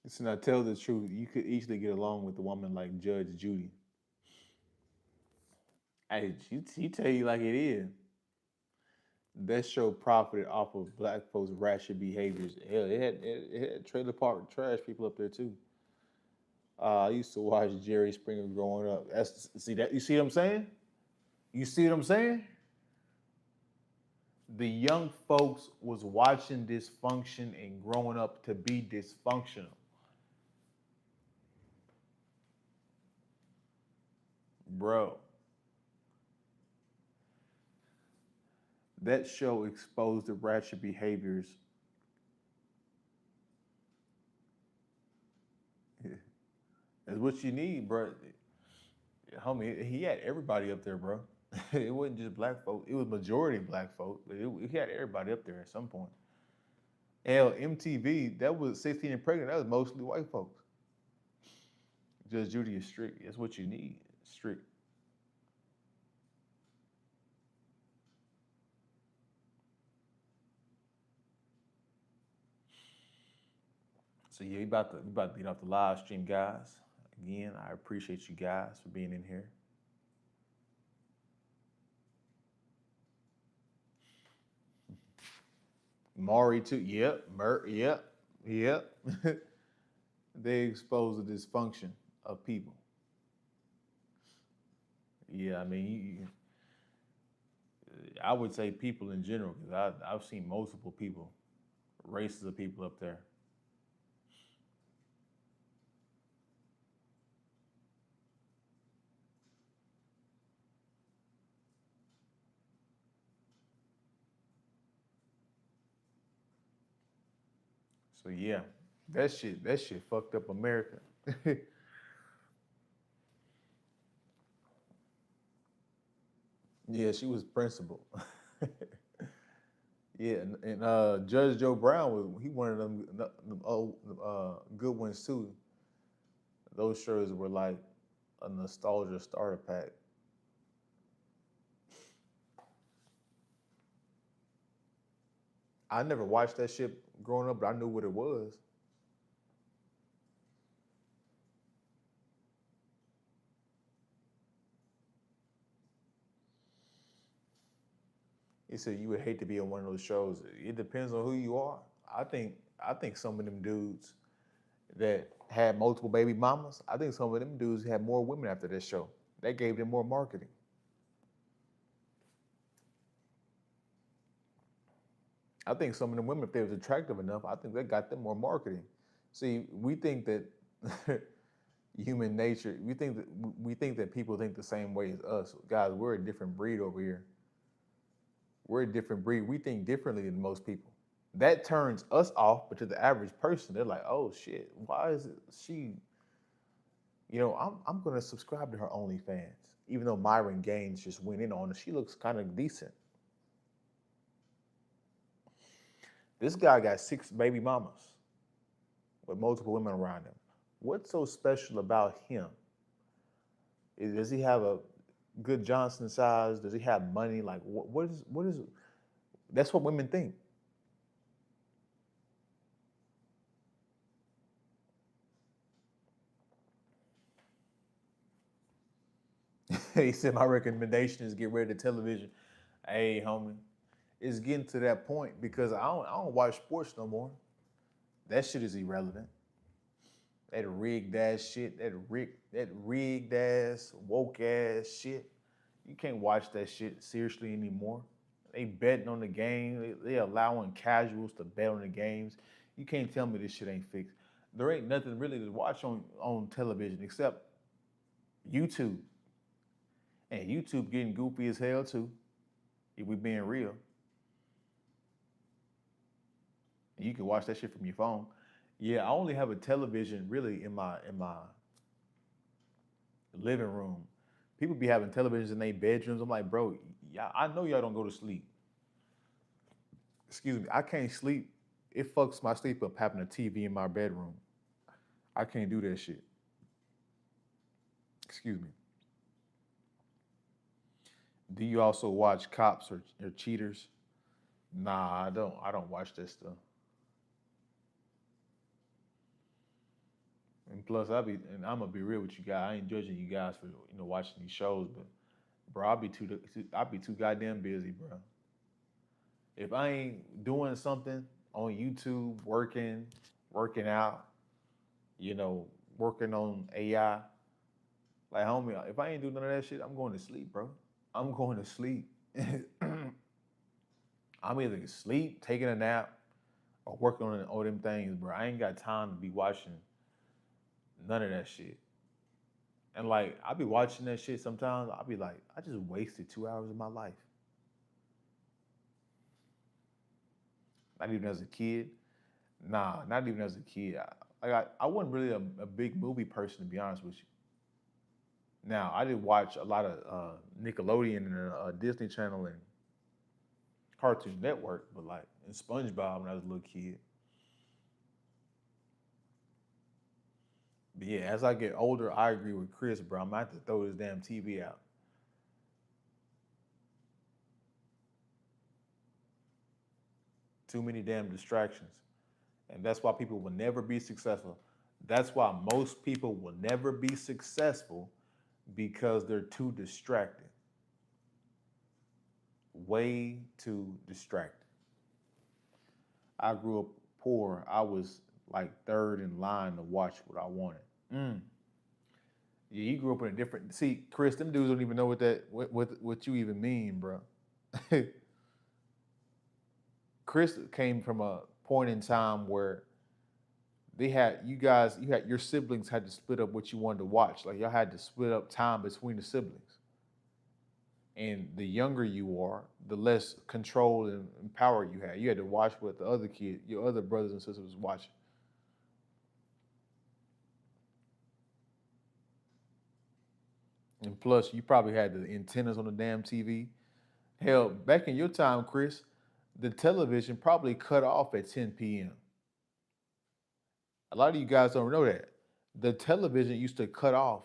A: Listen, I tell the truth. You could easily get along with a woman like Judge Judy. Hey, she tell you like it is. That show profited off of black folks' ratchet behaviors. Hell, it had trailer park trash people up there too. I used to watch Jerry Springer growing up. That's see that you see what I'm saying? You see what I'm saying? The young folks was watching dysfunction and growing up to be dysfunctional. Bro, that show exposed the ratchet behaviors. That's what you need, bro. Homie, he had everybody up there, bro. It wasn't just black folk. It was majority black folk, but he had everybody up there at some point. Hell, MTV, that was 16 and Pregnant. That was mostly white folks. Judge Judy is strict. That's what you need. Strict. So yeah, we about to get off the live stream, guys. Again, I appreciate you guys for being in here. Maury too. Yep. Yep. Yep. They expose the dysfunction of people. Yeah, I mean, I would say people in general because I've seen multiple people, races of people up there. So yeah, that shit fucked up America. Yeah, she was principal. Yeah, and Judge Joe Brown was he one of them old good ones too. Those shows were like a nostalgia starter pack. I never watched that shit growing up, but I knew what it was. He said you would hate to be on one of those shows. It depends on who you are. I think some of them dudes that had multiple baby mamas, I think some of them dudes had more women after that show. That gave them more marketing. I think some of them women, if they was attractive enough, I think that got them more marketing. See, we think that human nature, we think that people think the same way as us. Guys, we're a different breed over here. We're a different breed. We think differently than most people. That turns us off, but to the average person, they're like, "Oh shit, why is it she?" I'm gonna subscribe to her OnlyFans, even though Myron Gaines just went in on her. She looks kind of decent. This guy got 6 baby mamas with multiple women around him. What's so special about him? Does he have a good Johnson size? Does he have money? Like what is? That's what women think. He said my recommendation is get rid of the television. Hey, homie, it's getting to that point because I don't watch sports no more. That shit is irrelevant. That rigged ass shit, that rigged ass, woke ass shit. You can't watch that shit seriously anymore. They betting on the game. They allowing casuals to bet on the games. You can't tell me this shit ain't fixed. There ain't nothing really to watch on television except YouTube. And YouTube getting goofy as hell too. If we being real, you can watch that shit from your phone. Yeah, I only have a television really in my living room. People be having televisions in their bedrooms. I'm like, bro, yeah, I know y'all don't go to sleep. Excuse me, I can't sleep. It fucks my sleep up having a TV in my bedroom. I can't do that shit. Excuse me. Do you also watch cops or cheaters? Nah, I don't. I don't watch that stuff. And plus, and I'm gonna be real with you guys. I ain't judging you guys for watching these shows, but bro, I'll be too goddamn busy, bro. If I ain't doing something on YouTube, working out, you know, working on AI, like homie, if I ain't doing none of that shit, I'm going to sleep, bro. I'm going to sleep. I'm either asleep, taking a nap, or working on all them things, bro. I ain't got time to be watching none of that shit. And like I be watching that shit sometimes, I'll be like, I just wasted 2 hours of my life. Not even as a kid. Nah, not even as a kid. I wasn't really a big movie person to be honest with you. Now I did watch a lot of Nickelodeon and Disney Channel and Cartoon Network, but like in SpongeBob when I was a little kid. But yeah, as I get older, I agree with Chris, bro. I'm gonna have to throw this damn TV out. Too many damn distractions. And that's why people will never be successful. That's why most people will never be successful because they're too distracted. Way too distracted. I grew up poor. I was like third in line to watch what I wanted. Mm. Yeah, you grew up in a different. See, Chris, them dudes don't even know what you even mean, bro. Chris came from a point in time where you had your siblings had to split up what you wanted to watch. Like y'all had to split up time between the siblings. And the younger you are, the less control and power you had. You had to watch what the other kid, your other brothers and sisters was watching. And plus, you probably had the antennas on the damn TV. Hell, back in your time, Chris, the television probably cut off at 10 p.m. A lot of you guys don't know that. The television used to cut off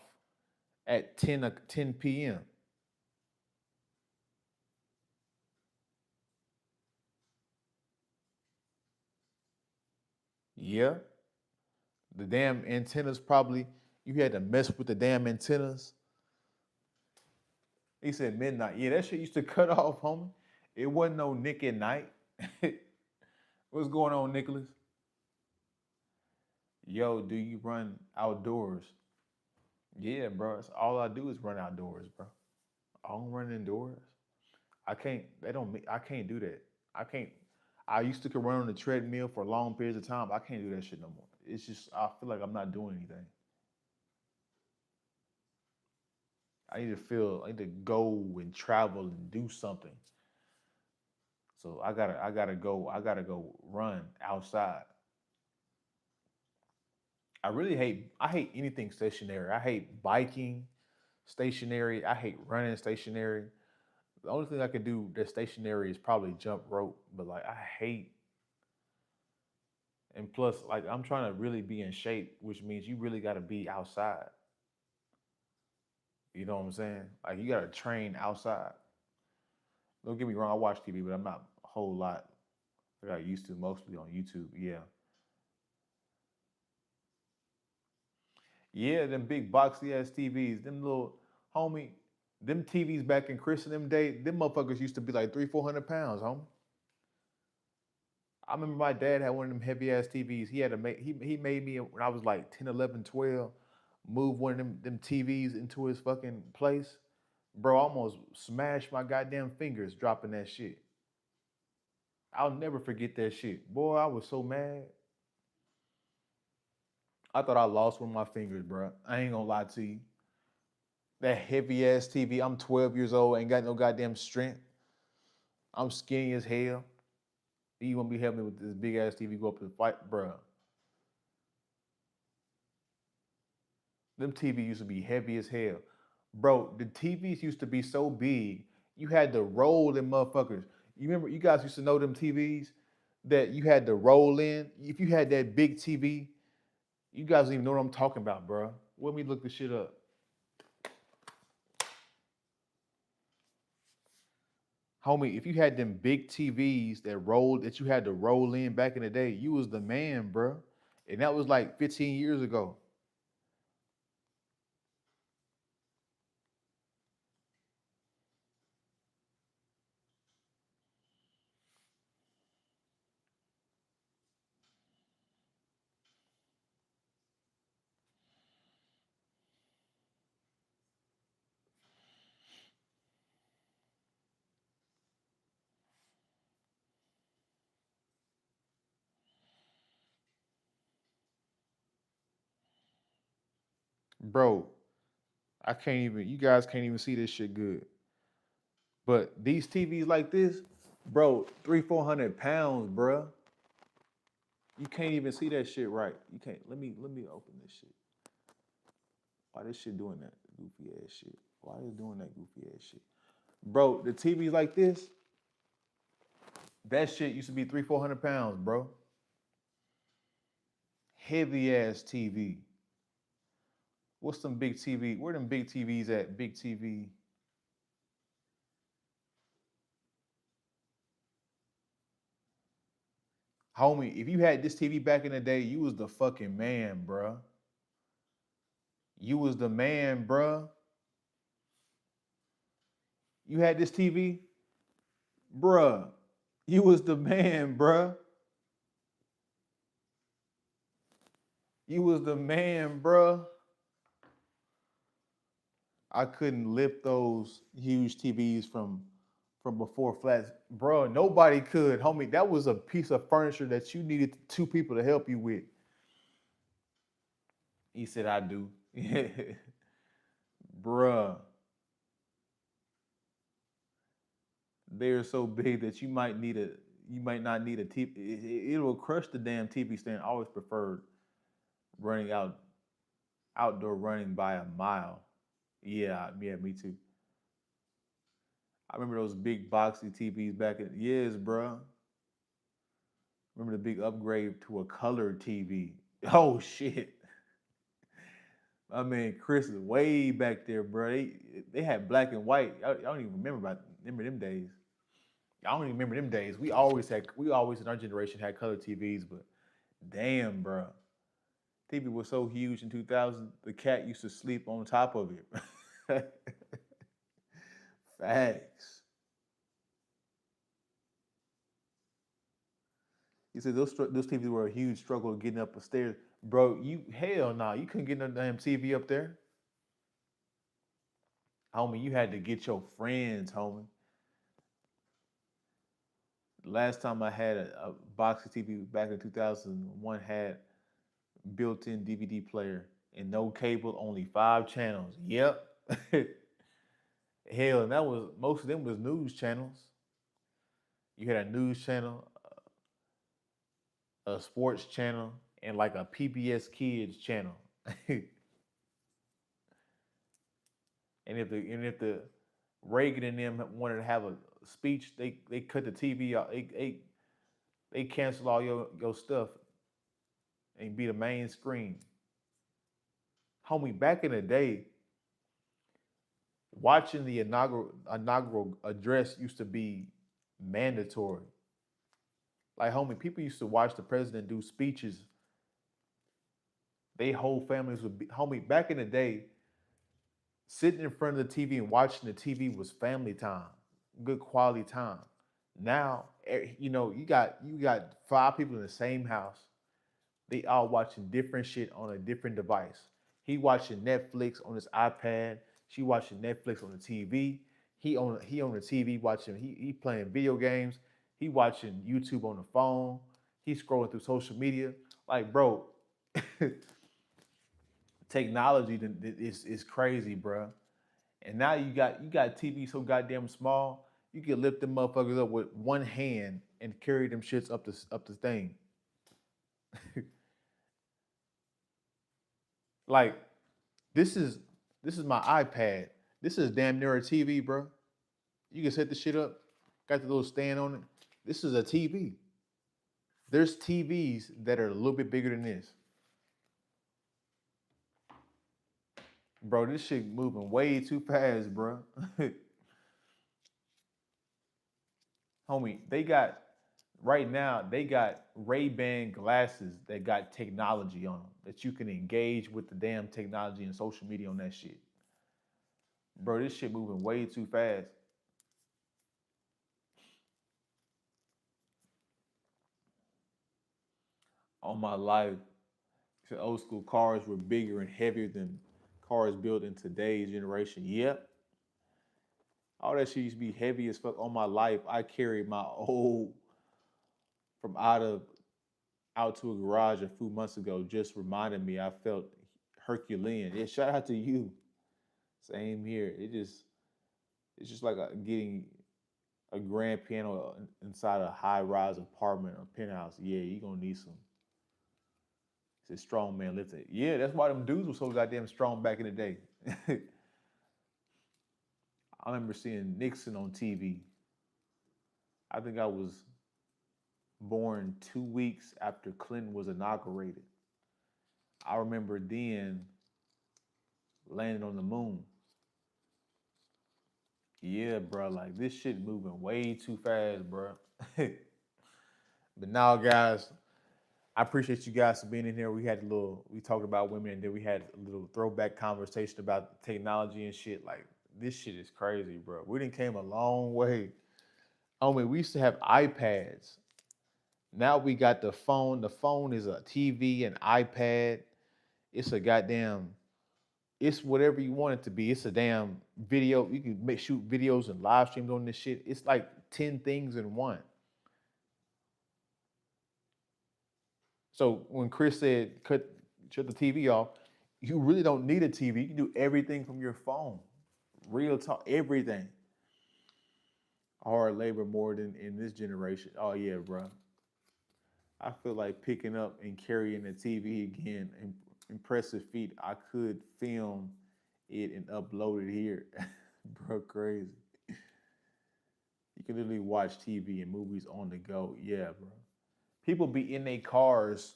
A: at 10 p.m. Yeah, the damn antennas probably, you had to mess with the damn antennas. He said midnight. Yeah, that shit used to cut off, homie. It wasn't no Nick at night. What's going on, Nicholas? Yo, do you run outdoors? Yeah, bro. It's all I do is run outdoors, bro. I don't run indoors. I can't. They don't. I can't do that. I can't. I used to could run on the treadmill for long periods of time. But I can't do that shit no more. It's just I feel like I'm not doing anything. I need to feel. I need to go and travel and do something. So I gotta go. I gotta go run outside. I hate anything stationary. I hate biking stationary. I hate running stationary. The only thing I can do that's stationary is probably jump rope. But like I hate, and plus like I'm trying to really be in shape, which means you really got to be outside. You know what I'm saying? Like you got to train outside. Don't get me wrong. I watch TV, but I'm not a whole lot like I used to. Mostly on YouTube. Yeah, yeah. Them big boxy ass TVs. Them little homie. Them TVs back in Chris and them day, them motherfuckers used to be like 300-400 pounds, homie. I remember my dad had one of them heavy ass TVs. He had to make he made me when I was like 10, 11, 12, move one of them TVs into his fucking place. Bro, I almost smashed my goddamn fingers dropping that shit. I'll never forget that shit. Boy, I was so mad. I thought I lost one of my fingers, bro. I ain't gonna lie to you. That heavy ass TV. I'm 12 years old, ain't got no goddamn strength. I'm skinny as hell. You want me to help me with this big ass TV go up and fight, bro? Them TV used to be heavy as hell. Bro, the TVs used to be so big, you had to roll them motherfuckers. You remember, you guys used to know them TVs that you had to roll in? If you had that big TV, you guys don't even know what I'm talking about, bro. Let me look this shit up. Homie, if you had them big TVs that you had to roll in back in the day, you was the man, bro. And that was like 15 years ago. Bro, I can't even, you guys can't even see this shit good. But these TVs like this, bro, 300-400 pounds, bro. You can't even see that shit right. You can't. Let me open this shit. Why this shit doing that goofy ass shit? Why is it doing that goofy ass shit? Bro, the TVs like this, that shit used to be 300-400 pounds, bro. Heavy ass TV. What's some big TV? Where them big TVs at? Big TV. Homie, if you had this TV back in the day, you was the fucking man, bruh. You was the man, bruh. You had this TV, bruh. You was the man, bruh. You was the man, bruh. I couldn't lift those huge TVs from before flats, bro. Nobody could, homie. That was a piece of furniture that you needed two people to help you with. He said, "I do," bruh. They're so big that you might not need a TV. It will crush the damn TV stand. I always preferred running outdoor running by a mile. Yeah, yeah, me too. I remember those big boxy TVs back in years, bro. Remember the big upgrade to a color TV. Oh shit. I mean, Chris is way back there, bro. They had black and white. I don't even remember them days. I don't even remember them days. We always in our generation had color TVs, but damn, bro. TV was so huge in 2000, the cat used to sleep on top of it. Facts. He said those TVs were a huge struggle getting up the stairs. Bro, you hell no, you couldn't get no damn TV up there. Homie, you had to get your friends, homie. Last time I had a box of TV back in 2001 had built-in DVD player and no cable, only 5 channels. Yep. Hell, and that was most of them was news channels. You had a news channel, a sports channel, and like a PBS Kids channel. and if the Reagan and them wanted to have a speech, they cut the TV out. They cancel all your stuff and be the main screen. Homie, back in the day, watching the inaugural address used to be mandatory. Like, homie, people used to watch the president do speeches. They whole families would be, homie, back in the day, Sitting in front of the TV and watching the TV was family time, good quality time. Now, you got 5 people in the same house. They all watching different shit on a different device. He watching Netflix on his iPad. She watching Netflix on the TV. He on the TV watching. He playing video games. He watching YouTube on the phone. He's scrolling through social media. Like, bro, technology is crazy, bro. And now you got TV so goddamn small, you can lift them motherfuckers up with one hand and carry them shits up the thing. Like this is this is my iPad. This is damn near a TV, bro. You can set the shit up. Got the little stand on it. This is a TV. There's TVs that are a little bit bigger than this. Bro, this shit moving way too fast, bro. Homie, right now, they got Ray-Ban glasses that got technology on them that you can engage with the damn technology and social media on that shit. Bro, this shit moving way too fast. On my life, old school cars were bigger and heavier than cars built in today's generation. Yep. All that shit used to be heavy as fuck. On my life, I carried my old from out to a garage a few months ago. Just reminded me I felt Herculean. Yeah, shout out to you. Same here. It's just like getting a grand piano inside a high rise apartment or penthouse. Yeah, you gonna need some. It's a strong man lifted. Yeah, that's why them dudes were so goddamn strong back in the day. I remember seeing Nixon on TV. I think I was born 2 weeks after Clinton was inaugurated. I remember then landing on the moon. Yeah, bro, like this shit moving way too fast, bro. But now, guys, I appreciate you guys for being in here. We talked about women, and then we had a little throwback conversation about technology and shit. Like this shit is crazy, bro. We done came a long way. I mean, we used to have iPads. Now we got the phone. The phone is a TV, an iPad. It's a goddamn. It's whatever you want it to be. It's a damn video. You can shoot videos and live streams on this shit. It's like 10 things in one. So when Chris said shut the TV off, you really don't need a TV. You can do everything from your phone. Real talk, everything. Hard labor more than in this generation. Oh yeah, bro. I feel like picking up and carrying the TV again. Impressive feat. I could film it and upload it here. Bro, crazy. You can literally watch TV and movies on the go. Yeah, bro. People be in their cars.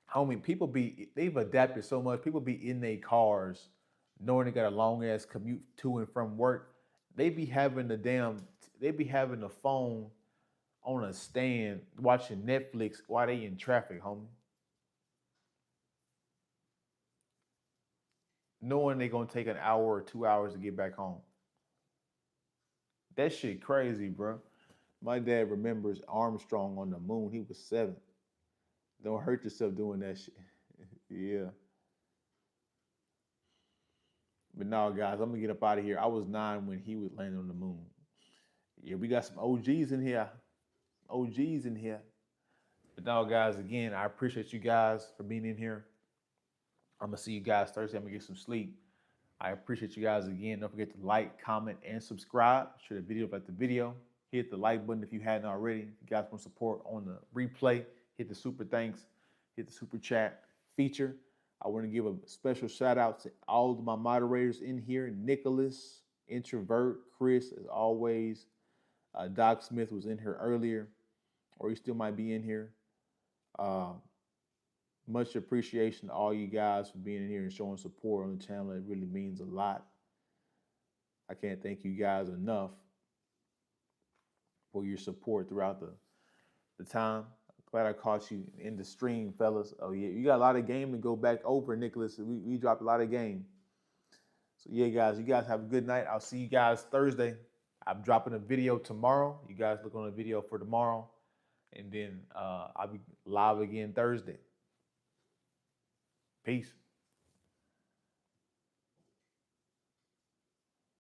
A: Homie, they've adapted so much. People be in their cars knowing they got a long ass commute to and from work. They be having the phone on a stand watching Netflix while they in traffic, homie. Knowing they gonna take an hour or 2 hours to get back home. That shit crazy, bro. My dad remembers Armstrong on the moon. He was 7. Don't hurt yourself doing that shit. Yeah. But no, guys, I'm gonna get up out of here. I was 9 when he would land on the moon. Yeah, we got some OGs in here. OGs in here. But now, guys, again, I appreciate you guys for being in here. I'm gonna see you guys Thursday. I'm gonna get some sleep. I appreciate you guys again. Don't forget to like, comment, and subscribe. Share the video about the video. Hit the like button if you hadn't already. If you guys want support on the replay, hit the super thanks, hit the super chat feature. I want to give a special shout out to all of my moderators in here. Nicholas, Introvert, Chris, as always. Doc Smith was in here earlier, or he still might be in here. Uh, much appreciation to all you guys for being in here and showing support on the channel. It really means a lot. I can't thank you guys enough for your support throughout the time. Glad I caught you in the stream, fellas. Oh yeah, you got a lot of game to go back over, Nicholas. We dropped a lot of game. So yeah, guys, you guys have a good night. I'll see you guys Thursday. I'm dropping a video tomorrow. You guys look on the video for tomorrow. And then I'll be live again Thursday. Peace.